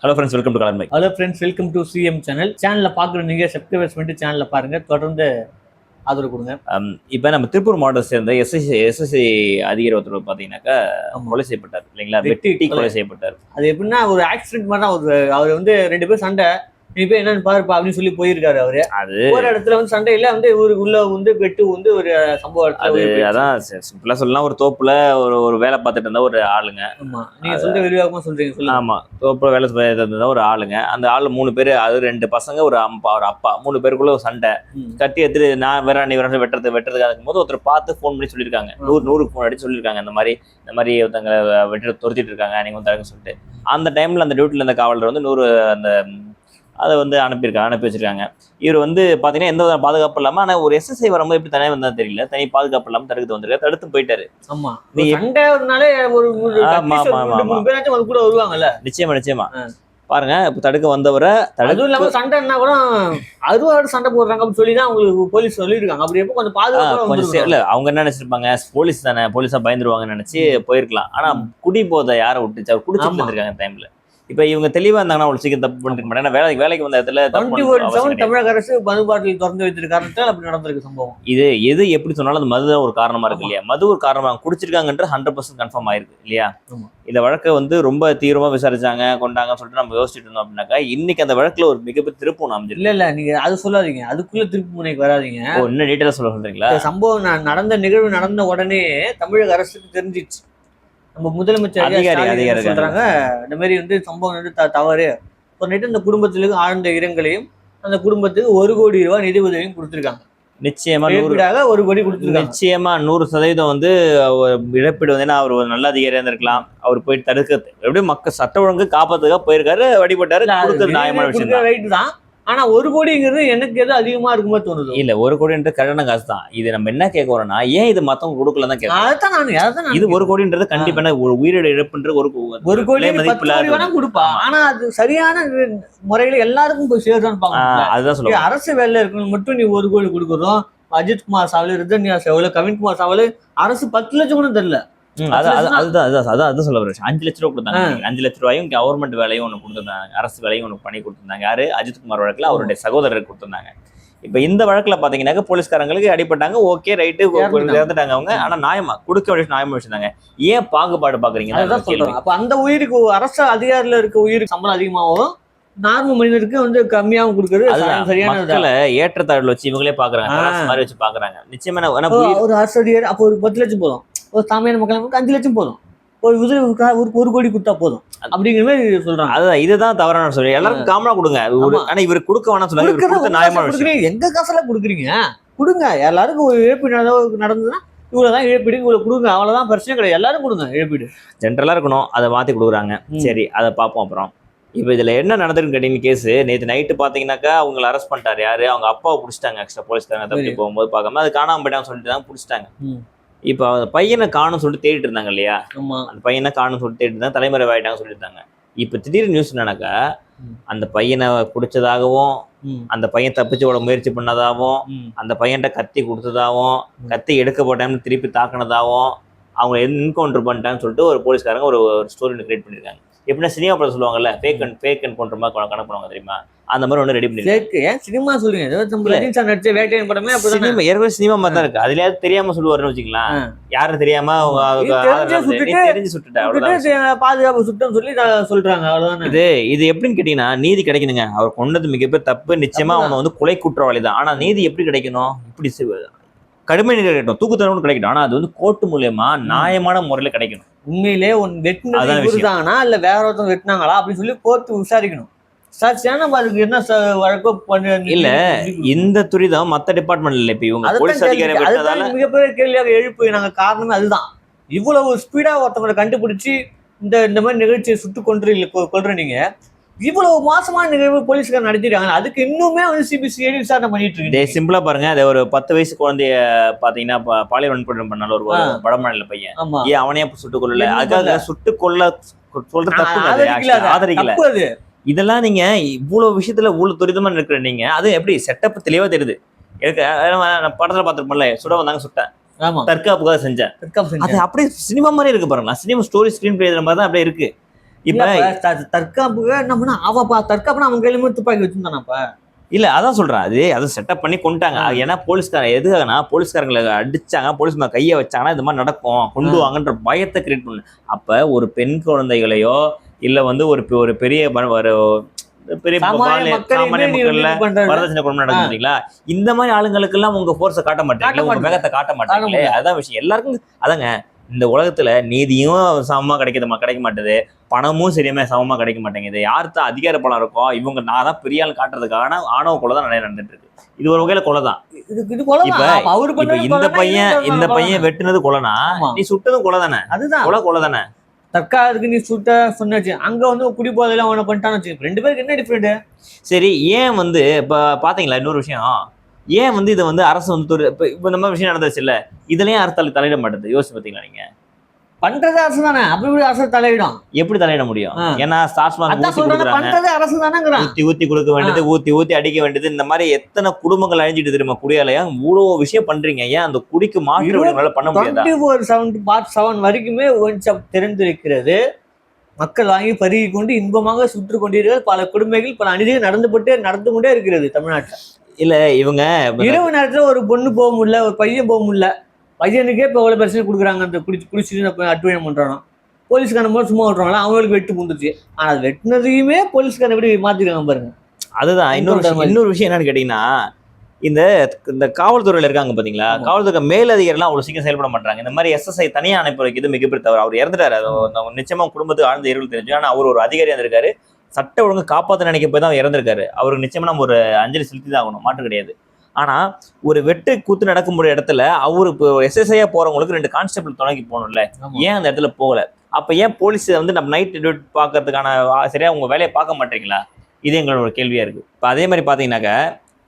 Hello friends, welcome to colour mic. Hello friends, welcome to CM சேனலில் பார்க்குற நீங்கள் subscribers பண்ணிட்டு சேனலில் பாருங்கள், தொடர்ந்து ஆதரவு கொடுங்க. இப்போ நம்ம திருப்பூர் மாவட்டத்தை சேர்ந்த எஸ்எஸ்சி அதிகாரி ஒருத்தர் பார்த்தீங்கன்னாக்கா கொலை செய்யப்பட்டார் இல்லைங்களா? வெட்டி கொலை செய்யப்பட்டார். அது எப்படின்னா ஒரு ஆக்சிடென்ட் மாதிரி தான். அவர் வந்து 2 பேர் சண்டை, நீ போய் என்னன்னு பாருப்பா அப்படின்னு சொல்லி போயிருக்காரு. அவரு அது ஒரு இடத்துல வந்து சண்டையில வந்து ஊருக்குள்ள வந்து வெட்டு வந்து ஒரு சம்பவம். அதான் சிம்பிளா சொல்லலாம், ஒரு தோப்புல ஒரு வேலை பார்த்துட்டு இருந்தா ஒரு ஆளுங்க. ஆமா, நீங்க சொல்ற விரிவாகமா சொல்றீங்க. ஆமா, தோப்புல வேலை பார்த்துட்டு இருந்தா ஒரு ஆளுங்க. அந்த ஆளு 3 பேர், அது 2 பசங்க, ஒரு அப்பா, 3 பேருக்குள்ள ஒரு சண்டை. கட்டி எடுத்துட்டு நான் வேற நீ வேற வெட்டுறதுக்காக இருக்கும்போது ஒருத்தர் பார்த்து ஃபோன் பண்ணி சொல்லியிருக்காங்க. 100 ஃபோன் அடிச்சு சொல்லியிருக்காங்க, இந்த மாதிரி ஒருத்தங்க வெட்டு துரத்திட்டு இருக்காங்க, நீங்க வந்து சொல்லிட்டு. அந்த டைம்ல அந்த டியூட்டில இருந்த காவலர் வந்து 100 அந்த அதை வந்து அனுப்பி வச்சிருக்காங்க. இவர் வந்து பாத்தீங்கன்னா எந்த பாதுகாப்பு இல்லாம, ஆனா ஒரு எஸ்எஸ்ஐ வரும்போது எப்படி தனியாக வந்தா தெரியல, தனி பாதுகாப்பு இல்லாம தடுத்து வந்திருக்காரு, தடுத்து போயிட்டாரு. ஆமா, வருவாங்கல்ல. நிச்சயமா பாருங்க, இப்ப தடுக்க வந்தவரை அதுவும் இல்லாம சண்டைன்னா கூட அறுவாடு சண்டை போடுறாங்க அப்படின்னு சொல்லிதான் அவங்களுக்கு போலீஸ் சொல்லியிருக்காங்க. அப்படி எப்போ கொஞ்சம் பாதுகாப்பு இல்ல, அவங்க என்ன நினைச்சிருப்பாங்க, போலீஸ் தானே, போலீஸா பயந்துருவாங்கன்னு நினைச்சு போயிருக்கலாம். ஆனா குடி போதை யாரை விட்டுச்சு, அவர் குடிச்சிட்டு இருந்திருக்காங்க டைம்ல. இப்ப இவங்க தெளிவா இருந்தாங்கன்னா ஒரு சீக்கிரம் தப்பு பண்ணிருக்க மாட்டாங்க. வேலைக்கு வந்த இடத்துல தமிழக அரசு மது பாட்டில் திறந்து வைத்திருக்க காரணத்தால் அப்படி நடந்திருக்கு சம்பவம். இது எது எப்படி சொன்னாலும் அந்த மது ஒரு காரணமா இருக்கு இல்லையா? மது ஒரு காரணமா குடிச்சிருக்காங்கன்ற 100% கன்ஃபார்ம் ஆயிருக்கு இல்லையா? இந்த வழக்கை வந்து ரொம்ப தீவிரமா விசாரிச்சாங்க, கொண்டாங்கன்னு சொல்லிட்டு நம்ம யோசிச்சுட்டு இருந்தோம் அப்படின்னாக்கா, இன்னைக்கு அந்த வழக்குல ஒரு மிகப்பெரிய திருப்பு அமைஞ்சிருக்கு. இல்ல நீங்க அது சொல்லாதீங்க, அதுக்குள்ள திருப்பு முனைக்கு வராதிங்க. இன்னும் டீட்டெயிலா சொல்றீங்களா? சம்பவம் நடந்த நிகழ்வு நடந்த உடனே தமிழக அரசுக்கு தெரிஞ்சிச்சு. நம்ம முதலமைச்சர் அதிகாரி சொல்றாங்க, இந்த மாதிரி வந்து சம்பவம் வந்து தவறு சொல்லிட்டு அந்த குடும்பத்திற்கு ஆழ்ந்த இரங்கலையும் அந்த குடும்பத்துக்கு 1 கோடி ரூபாய் நிதி உதவியும் கொடுத்துருக்காங்க. நிச்சயமா 1 கோடி கொடுத்துருக்காங்க. நிச்சயமா 100% வந்து இழப்பீடு வந்து அவர் ஒரு நல்ல அதிகாரியா இருந்திருக்கலாம். அவர் போயிட்டு தடுக்கிறது எப்படியும் மக்கள் சட்ட ஒழுங்கு காப்பாத்துக்காக போயிருக்காரு, வழிபட்டாரு, நியாயமான விஷயம் ரைட் தான். ஆனா 1 கோடிங்கிறது எனக்கு எது அதிகமா இருக்குமோ தோணுது. இல்ல, 1 கோடின்றது கட்டண காசு தான். இது நம்ம என்ன கேட்கறோம்னா, ஏன் இது மத்தவங்க கொடுக்கலதான் கேட்கறோம். இது 1 கோடின்றது கண்டிப்பா ஒரு உயிரிழ இழப்புன்ற ஒரு கோடி வேணா கொடுப்பா. ஆனா அது சரியான முறையில எல்லாருக்கும் போய் சேருதான்னு பாக்கணும். அதுதான் சொல்லுவாங்க. அரசு வேலை இருக்கணும் மட்டும் நீ 1 கோடி கொடுக்குறோம். அஜித் குமார் சாவல், ரிதன்யா சாவல், கவின்குமார் சாவல் அரசு 10 லட்சம் கூட தெரியல. அதான் சொல்ல வரேன். 5 லட்ச ரூபா கொடுத்தாங்க. 5 லட்ச ரூபாயும் கவர்மெண்ட் வேலையும் ஒண்ணு கொடுத்துருந்தாங்க, அரசு வேலையும் ஒண்ணு பண்ணி கொடுத்துருந்தாங்க. யாரு? அஜித்குமார் வழக்குல அவருடைய சகோதரருக்கு கொடுத்துருந்தாங்க. இப்ப இந்த வழக்குல பாத்தீங்கன்னாக்க போலீஸ்காரங்களுக்கு அடிப்பட்டாங்க, ஓகே ரைட்டு, இறந்துட்டாங்க அவங்க. ஆனா நியாயமா கொடுக்க வேண்டிய நியாயமா வச்சிருந்தாங்க. ஏன் பாகுபாடு பாக்குறீங்க? அப்ப அந்த உயிருக்கு அரசு அதிகாரில இருக்க உயிருக்கு சம்பளம் அதிகமாகவும் நார்மல் மனிதருக்கு வந்து கம்மியாகவும் கொடுக்குறது சரியான ஏற்றத்தாழ்வு வச்சு இவங்களே பாக்குறாங்க, மாதிரி வச்சு பாக்குறாங்க. நிச்சயமா ஒரு அரசு அதிகாரி அப்போ ஒரு 10 லட்சம் போதும், ஒரு சாமியான மக்களுக்கு 5 லட்சம் போதும், ஒரு உதவி 1 கோடி கொடுத்தா போதும் அப்படிங்கிற மாதிரி சொல்றாங்க. அதுதான், இதுதான் தவறான சொல்லி எல்லாருக்கும் காமனா கொடுங்க. ஆனா இவர் கொடுக்க வேணாம் சொல்லுங்க. எங்க காசுல கொடுக்குறீங்க, கொடுங்க. எல்லாருக்கும் ஒரு இழப்பீடு நடந்ததுன்னா இவ்வளவுதான் இழப்பீடு, இவ்வளவு கொடுங்க, அவ்வளவுதான், பிரச்சனை கிடையாது. எல்லாரும் கொடுங்க இழப்பீடு. ஜென்ரலா இருக்கணும், அதை மாத்தி கொடுக்குறாங்க. சரி, அதை பார்ப்போம். அப்புறம் இப்போ இதுல என்ன நடந்திருக்குன்னு கேட்டீங்க, கேஸ் நேற்று நைட்டு பாத்தீங்கன்னாக்கா அவங்களை அரெஸ்ட் பண்ணிட்டாரு. யாரு? அவங்க அப்பாவை பிடிச்சிட்டாங்க. ஆக்சுவலா போலீஸ்காரங்க தப்பி போகும்போது பார்க்காம அது காணாம போயிட்டான்னு சொல்லிட்டு தான் பிடிச்சிட்டாங்க. இப்போ அந்த பையனை காணும் சொல்லிட்டு தேடிட்டு இருந்தாங்க இல்லையா? அந்த பையனை காணும் சொல்லிட்டு தேடிட்டு இருந்தாங்க, தலைமுறை ஆயிட்டாங்க சொல்லியிருந்தாங்க. இப்போ திடீர்னு நியூஸ் என்னன்னாக்கா, அந்த பையனை பிடிச்சதாகவும், அந்த பையன் தப்பிச்சு ஓட முயற்சி பண்ணதாகவும், அந்த பையன்கிட்ட கத்தி கொடுத்ததாகவும், கத்தி எடுக்க போட்டான்னு திருப்பி தாக்கினதாகவும், அவங்க என்கவுண்டர் பண்ணிட்டான்னு சொல்லிட்டு ஒரு போலீஸ்காரங்க ஒரு ஸ்டோரி கிரியேட் பண்ணியிருக்காங்க. எப்படின்னா சினிமா படம் சொல்லுவாங்கல்ல, ஃபேக் அண்ட் போன்ற மாதிரி கணக்கு பண்ணுவாங்க தெரியுமா? அந்த மாதிரி ஒன்று ரெடி பண்ணி சினிமா சொல்லுங்க. சினிமா மாதிரி தான் இருக்கு. அதுல தெரியாம சொல்லுவாருன்னு வச்சுக்கலாம். யாரும் தெரியாம தெரிஞ்சு சுட்டுட்டா பாதுகாப்பு சுட்டம் சொல்லி சொல்றாங்க, அவ்வளவுதான். இது எப்படின்னு கேட்டீங்கன்னா, நீதி கிடைக்கணுங்க. அவர் கொண்டது மிகப்பெரிய தப்பு, நிச்சயமா அவனை வந்து கொலை குற்றவாளி தான். ஆனா நீதி எப்படி கிடைக்கணும்? இப்படி கடுமை நீதி கிடைக்கட்டும், தூக்கு தண்டனை கிடைக்கட்டும். ஆனா அது வந்து கோர்ட்டு மூலியமா நியாயமான முறையில கிடைக்கணும். உண்மையிலே வெட்டினா இல்ல வேற ஒருத்தவங்க வெட்டினாங்களா அப்படின்னு சொல்லி கோர்ட்டு விசாரிக்கணும். என்ன வழக்கோ இல்ல, இந்த துரிதம் மத்த டிபார்ட்மெண்ட் இல்ல. இப்ப இவங்க போலீஸ் அதிகாரி மிகப்பெரிய கேள்வியாக எழுப்பு நாங்க காரணமே அதுதான். இவ்வளவு ஸ்பீடா ஒருத்தவங்களை கண்டுபிடிச்சு இந்த மாதிரி நிகழ்ச்சியை சுட்டு கொல்ற நீங்க இவ்வளவு மோசமான நிகழ்வு போலீஸ்காரர் நடத்திருக்காங்க. அதுக்கு இன்னுமே வந்து சிபிசிஐடி விசாரணை பண்ணிட்டு இருக்கு. சிம்பிளா பாருங்க, அது ஒரு 10 வயசு குழந்தைய பாத்தீங்கன்னா பாலியல் வன்கொடுமை பண்ணால ஒரு வடமாநில பையன், ஏன் அவனையே சுட்டுக் கொள்ளல? அதுக்காக சுட்டுக் கொள்ள சொல்ற தப்பு, ஆதரிக்கல. இதெல்லாம் நீங்க இவ்வளவு விஷயத்துல இவ்வளவு துரிதமா இருக்கிற நீங்க, அது எப்படி செட்டப் தெளிவா தெரியுது. எனக்கு படத்துல பாத்துருப்போம்ல, சுட வந்தாங்க, சுட்டேன், தற்காப்புக்காக செஞ்சேன். அது அப்படியே சினிமா மாதிரி இருக்கு பாருங்களா. சினிமா ஸ்டோரி ஸ்கிரீன் பிளே மாதிரி தான் அப்படியே இருக்கு. இப்ப தற்காப்புக்கு என்ன பண்ணா அவப்பா தற்காப்புனா அவன் கையிலுமே துப்பாக்கி வச்சிருந்தானாப்பா. இல்ல அதான் சொல்றேன், அது செட்டப் பண்ணி கொண்டுட்டாங்க. ஏன்னா போலீஸ்காரன் எதுக்காகனா போலீஸ்காரங்களை அடிச்சாங்க, போலீஸ் மேல கையை வச்சாங்கன்னா இந்த மாதிரி நடக்கும், கொண்டு வாங்கன்ற பயத்தை கிரியேட் பண்ணு. அப்ப ஒரு பெண் குழந்தைகளையோ இல்ல வந்து ஒரு பெரிய பெரிய சாமானிய மக்கள்ல வரதட்சணை கொடுமை நடக்குது பாத்தீங்களா, இந்த மாதிரி ஆளுங்களுக்கு எல்லாம் உங்க போர்ஸை காட்ட மாட்டீங்களா, உங்க வேகத்தை காட்ட மாட்டீங்களே. அதான் விஷயம். எல்லாருக்கும் அதாங்க, இந்த உலகத்துல நீதியும் சமமா கிடைக்க மாட்டேது, பணமும் சரியுமே சமமா கிடைக்க மாட்டேங்குது. யார்கிட்ட அதிகார பணம் இருக்கோ இவங்க நான் தான் பெரிய ஆள் காட்டுறதுக்கான ஆணவ கொலை தான் நிறைய நடந்துட்டு இருக்கு. இது ஒரு வகையில கொலைதான். இப்ப இந்த பையன் வெட்டுனது கொலைனா நீ சுட்டதும் கொலை தானே. அதுதான் கொலை தானே. தற்காலத்துக்கு நீ சுட்ட சொன்னாச்சு, அங்க வந்து குடி போதையில அவனை பண்ணிட்டான்னு வச்சு, 2 பேருக்கு என்ன டிஃபரெண்ட்? சரி, ஏன் வந்து இப்ப பாத்தீங்களா இன்னொரு விஷயம், ஏன் வந்து இதை வந்து அரசு வந்து இப்ப இந்த மாதிரி விஷயம் நடந்துச்சு இல்ல, இதுலயும் அரசு தலையிட மாட்டேது. யோசிச்சு பாத்தீங்களா நீங்க? பண்றது அரசு தானே, அப்படி அரசு தலையிடும். எப்படி தலையிட முடியும்? ஏன்னா பண்றது அரசு தானே. ஊத்தி கொடுக்க வேண்டியது, ஊத்தி அடிக்க வேண்டியது, இந்த மாதிரி எத்தனை குடும்பங்கள் அழிஞ்சிட்டு தெரியுமா குடியாலயா? இவ்வளவு விஷயம் பண்றீங்க, ஏன் அந்த குடிக்கு மாற்று பண்ண முடியாது? 24/7 வரைக்குமே தெரிந்திருக்கிறது. மக்கள் வாங்கி பருகி கொண்டு இன்பமாக சுற்று கொண்டிருக்கிறது. பல குடும்பங்கள் பல அநீதிகள் நடந்து கொண்டே இருக்கிறது தமிழ்நாட்டுல. இல்ல இவங்க இரவு நேரத்துல ஒரு பொண்ணு போக முடியல, ஒரு பையன் போக முடியல. பையனுக்கே இப்போ எவ்வளோ பிரச்சனை கொடுக்குறாங்க. அந்த குடிச்சிட்டு அட்டுவயம் பண்ணுறானோ, போலீஸ்காரன் போது சும்மா விட்றாங்களா, அவங்களுக்கு வெட்டு முந்துச்சு. ஆனால் வெட்டினதையுமே போலீஸ்காரன் எப்படி மாற்றிருக்காங்க பாருங்க. அதுதான் இன்னொரு விஷயம் என்னன்னு கேட்டிங்கன்னா, இந்த காவல்துறையில் இருக்காங்க பார்த்தீங்களா, காவல்துறை மேலதிகாரிலாம் அவ்வளோ சீக்கிரம் செயல்பட மாட்டாங்க. இந்த மாதிரி SSI தனியாக அனுப்பி வைக்கிறது மிகப்பெரிய தவறு. அவர் இறந்துட்டாரு, நிச்சயமா குடும்பத்துக்கு ஆழ்ந்த இருள் தெரிஞ்சு. ஆனால் அவர் ஒரு அதிகாரியாக இருந்திருக்காரு, சட்ட ஒழுங்கு காப்பாற்ற நினைக்க போய் தான் இறந்திருக்காரு. அவருக்கு நிச்சயமா நம்ம ஒரு அஞ்சலி செலுத்தி தான் ஆகணும், மாற்று கிடையாது. ஆனா ஒரு வெட்டு கூத்து நடக்கும்போது இடத்துல அவரு SSI போறவங்களுக்கு 2 கான்ஸ்டபிள் துணைக்கு போகணும்ல, ஏன் அந்த இடத்துல போகல? அப்ப ஏன் போலீஸ் வந்து நம்ம நைட் டியூட்டி பாக்குறதுக்கான சரியா உங்க வேலையை பார்க்க மாட்டீங்களா? இது எங்களோட ஒரு கேள்வியா இருக்கு. இப்ப அதே மாதிரி பாத்தீங்கன்னாக்க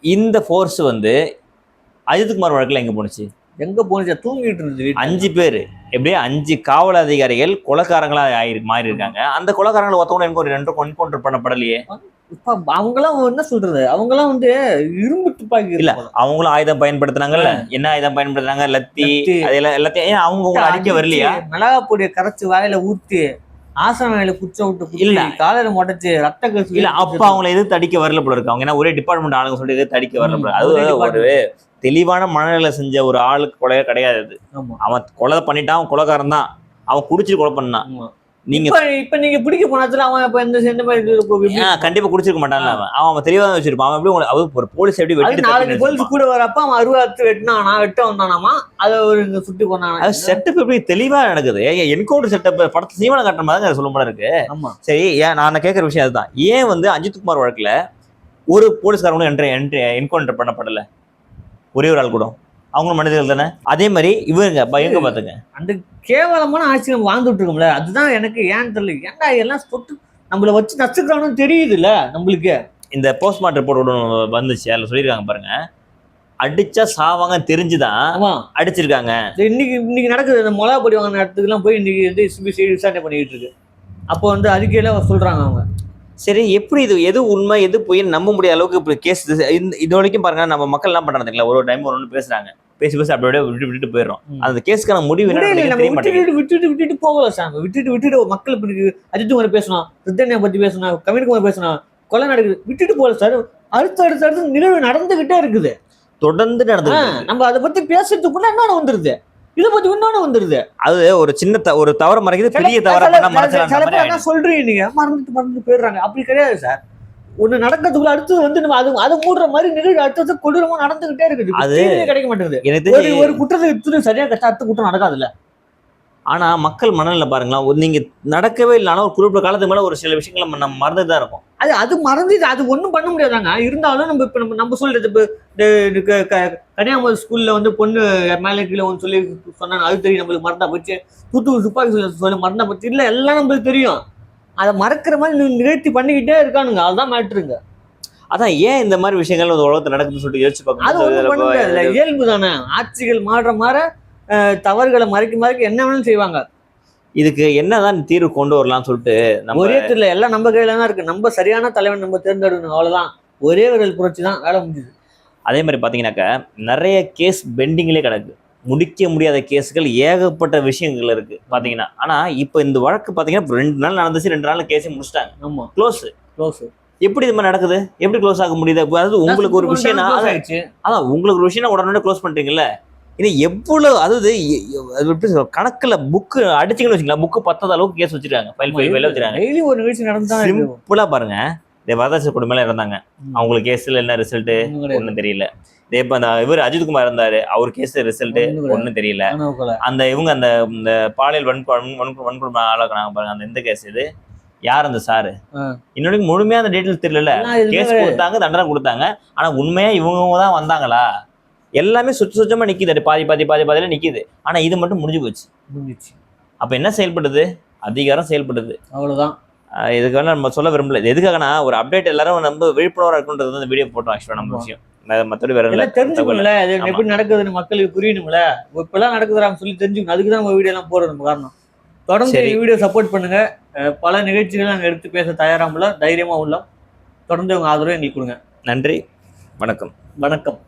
இந்த ஃபோர்ஸ் வந்து அஜித்குமார் வழக்குல எங்க போனுச்சு? தூங்கிட்டு இருந்தது. 5 பேர் எப்படியே 5 காவல் அதிகாரிகள் கொலைக்காரங்களா மாறி இருக்காங்க. அந்த கொலைக்காரங்களை ஒருத்தவங்க என்கவுண்டர் பண்ணப்படலையே. இப்ப அவங்களாம் என்ன சொல்றது, அவங்களாம் வந்து இரும்பு துப்பாக்கி இல்ல, அவங்களும் ஆயுதம் பயன்படுத்தினாங்கல்ல. என்ன ஆயுதம் பயன்படுத்தினாங்க? லத்தி, எல்லாத்தையும் அவங்க அடிக்க வரலையா? மிளகா பொடியை கரைச்சு வாயில ஊத்தி ஆசன வேலை குச்ச விட்டு இல்ல காலையில முடைச்சு ரத்த கசி இல்ல. அப்ப அவங்களை எதிர்த்து அடிக்க வரல போல இருக்கு. அவங்க ஏன்னா ஒரே டிபார்ட்மெண்ட் ஆளுங்க சொல்லி எதிர்த்து அடிக்க வரல போல. அது ஒரு தெளிவான மனநிலை செஞ்ச ஒரு ஆளுக்கு கொலையே கிடையாது. அவன் கொலை பண்ணிட்டான், அவன் கொலைக்காரன் தான், அவன் குடிச்சிட்டு கொலை பண்ணான். நீங்க இப்ப நீங்க பிடிக்க போனதுல அவன் இப்ப இந்த மாதிரி கண்டிப்பா குடிச்சிருக்க மாட்டான்ல. அவன் தெளிவா வச்சிருப்பான். அவன் எப்படி ஒரு போலீஸ் எப்படி வெட்டி 4 போலீஸ் கூட வரப்ப அவன் 60 வெட்டினானா, வெட்ட வந்தானாமா, அதை ஒரு சுட்டி பண்ணானா. அது செட்டப் எப்படி தெளிவா நடக்குது. என்கவுண்டர் செட்டப் படத்தை சீவன காட்டுற மாதிரி சொல்ல போல இருக்கு. சரி, ஏன் நான் கேட்கற விஷயம் அதுதான். ஏன் வந்து அஜித்குமார் வழக்குல ஒரு போலீஸ்காரங்களும் என்கவுண்டர் பண்ணப்படல? ஒரே ஒரு ஆள் கூட, அவங்களும் மனிதர்கள் தானே. அதே மாதிரி இவங்க பயங்க பாத்துங்க, அந்த கேவலமான ஆட்சி நம்ம வாழ்ந்துட்டு இருக்கோம்ல. அதுதான் எனக்கு ஏன்னு தெரியல. ஏன்டா எல்லாம் தொட்டு நம்மள வச்சு நச்சுக்கிறான்னு தெரியுது இல்ல நம்மளுக்கு. இந்த போஸ்ட்மார்ட்டம் ரிப்போர்ட் வந்துச்சு, அதில் சொல்லியிருக்காங்க பாருங்க, அடிச்சா சாவாங்க தெரிஞ்சுதான் அடிச்சிருக்காங்க. இன்னைக்கு நடக்குது. இந்த மிளகா பொடி வாங்கின இடத்துக்குலாம் போய் இன்னைக்கு வந்து சிபிசிஐடி விசாரணை பண்ணிட்டு இருக்கு. அப்போ வந்து அறிக்கையில சொல்றாங்க அவங்க. சரி, எப்படி இது எது உண்மை எது பொய் நம்ப முடியாத அளவுக்கு இப்படி கேஸ் இது வரைக்கும் பாருங்க. நம்ம மக்கள் என்ன பண்றாங்க, ஒரு டைம் ஒன்று பேசுறாங்க, பேசி அப்படியே விட்டுட்டு போயிடுறோம். அந்த கேஸ்க்கான முடிவு விட்டுட்டு போகல சார். விட்டுட்டு மக்கள் அஜித்குமார் பேசணும், ரித்தன்யா பத்தி பேசணும், கவின்குமார் பேசணும், கொலை நடக்குது, விட்டுட்டு போகல சார். அடுத்த நிகழ்வு நடந்துகிட்டே இருக்குது, தொடர்ந்து நடந்து. நம்ம அதை பத்தி பேசுறதுக்குள்ள என்னன்னு வந்துருது, இதை பத்தி இன்னொன்னு வந்துருது. அது ஒரு சின்ன ஒரு தவறு மறைக்குது, பெரிய தவறு சொல்றீங்க நீங்க, மறந்துட்டு போயிடுறாங்க. அப்படி கிடையாது சார். ஒண்ணு நடக்கிறதுக்குள்ள அடுத்தது வந்து நம்ம அதை மூடுற மாதிரி நிகழ்வு அடுத்தது கொடூரமா நடந்துகிட்டே இருக்குது. அது கிடைக்க மாட்டேங்குது. ஒரு குற்றத்தை சரியா அடுத்த குற்றம் நடக்காதுல்ல. ஆனா மக்கள் மனநிலை பாருங்களா, நீங்க நடக்கவே இல்லைனா ஒரு குறிப்பிட்ட காலத்துக்கு மேல ஒரு சில விஷயங்களை நம்ம மறந்துதான் இருக்கும். அது மறந்து அது ஒண்ணும் பண்ண முடியாதாங்க. இருந்தாலும் நம்ம சொல்றது, இப்ப கன்னியாகுமரி ஸ்கூல்ல வந்து பொண்ணு மேலே கீழே ஒன்று சொன்னாங்க, அது தெரியும் நம்மளுக்கு. மறந்தா போச்சு. தூத்துக்குடி துப்பாக்கி சொல்லி மறந்தா போச்சு. இல்ல எல்லாம் நம்மளுக்கு தெரியும். அதை மறக்கிற மாதிரி நிகழ்த்தி பண்ணிக்கிட்டே இருக்கானுங்க. அதுதான் மேட்ருங்க. அதான் ஏன் இந்த மாதிரி விஷயங்கள் உலகத்தில் நடக்குதுன்னு சொல்லிட்டு யோசிச்சு பார்க்கணும். இயல்பு தானே. ஆட்சிகள் மாற தவறுகளை மறைக்க என்ன வேணும் செய்வாங்க. இதுக்கு என்னதான் தீர்வு கொண்டு வரலாம்னு சொல்லிட்டு ஒரே தெரியல. எல்லாம் நம்ம கையில தான் இருக்கு. நம்ம சரியான தலைவன் நம்ம தேர்ந்தெடுக்கணும், அவ்வளவுதான். ஒரே ஒரு புரட்சி தான் வேலை முடிஞ்சுது. அதே மாதிரி பாத்தீங்கன்னாக்கா நிறைய கேஸ் பெண்டிங்லேயே கிடக்கு. முடிக்க முடியாத கேஸுகள் ஏகப்பட்ட விஷயங்கள் இருக்கு பாத்தீங்கன்னா. ஆனா இப்ப இந்த வழக்கு பாத்தீங்கன்னா 2 நாள் நடந்துச்சு, 2 நாள்ல கேஸே முடிச்சிட்டாங்க. ஆமா, க்ளோஸ். க்ளோஸ். எப்படி இது மாதிரி நடக்குது? எப்படி க்ளோஸ் ஆக முடியுது? அதாவது உங்களுக்கு ஒரு விஷயம்னா அதான் உங்களுக்கு ஒரு விஷயம்னா உடனே க்ளோஸ் பண்றீங்கல்ல. இது எவ்வளவு அதாவது அது எப்படி சொல்றது? கணக்குல புக்கு அடிச்சிங்கன்னு வச்சுக்கலாம், புக்கு பத்தாத அளவுக்கு கேஸ் வச்சிருக்காங்க, ஃபைல் வச்சிருக்காங்க. டெய்லி ஒரு நிகழ்ச்சி நடந்துதான் இருக்கு. சிம்பிளா பாருங்க, இந்த வரதட்சணை கொடுமையில இருந்தாங்க, அவங்களுக்கு கேஸ்ல என்ன ரிசல்ட் ஒன்றும் தெரியல. இதே இப்போ அந்த இவர் அஜித்குமார் இருந்தாரு, அவர் கேஸ் ரிசல்ட் ஒன்றும் தெரியல. அந்த இவங்க அந்த இந்த பாலியல் வன்கொடுமை ஆளாக்குனாங்க பாருங்க, அந்த இந்த கேஸ் இது யார் அந்த சாரு இன்னொரு முழுமையா அந்த டீட்டெயில்ஸ் தெரியல. கேஸ் கொடுத்தாங்க, தண்டனை கொடுத்தாங்க, ஆனா உண்மையா இவங்க தான் வந்தாங்களா? எல்லாமே சுத்தமா நிக்குது, பாதி பாதி பாதி பாதியில நிக்குது. ஆனா இது மட்டும் முடிஞ்சு போச்சு. அப்ப என்ன செயல்படுது? அதிகாரம் செயல்படுது, அவ்வளவுதான். இதுக்காக நம்ம சொல்ல விரும்பல. எதுக்காகனா ஒரு அப்டேட் எல்லாரும் நம்ம விழிப்புணர்வா இருக்குன்றது இந்த வீடியோ போட்டோம். ஆக்சுவலா நம்ம விஷயம் மற்றபடி வேற இல்லை, தெரிஞ்சுக்கணும்ல எப்படி நடக்குதுன்னு மக்களுக்கு புரியணும்ல. இப்பெல்லாம் நடக்குதுறாங்க சொல்லி தெரிஞ்சுக்கணும். அதுக்கு தான் நம்ம வீடியோ எல்லாம் போறது நம்ம காரணம். தொடர்ந்து வீடியோ சப்போர்ட் பண்ணுங்க. பல நிகழ்ச்சிகள் நாங்கள் எடுத்து பேச தயாராமல, தைரியமா உள்ளோம். தொடர்ந்து உங்க ஆதரவு எங்களுக்கு கொடுங்க. நன்றி, வணக்கம். வணக்கம்.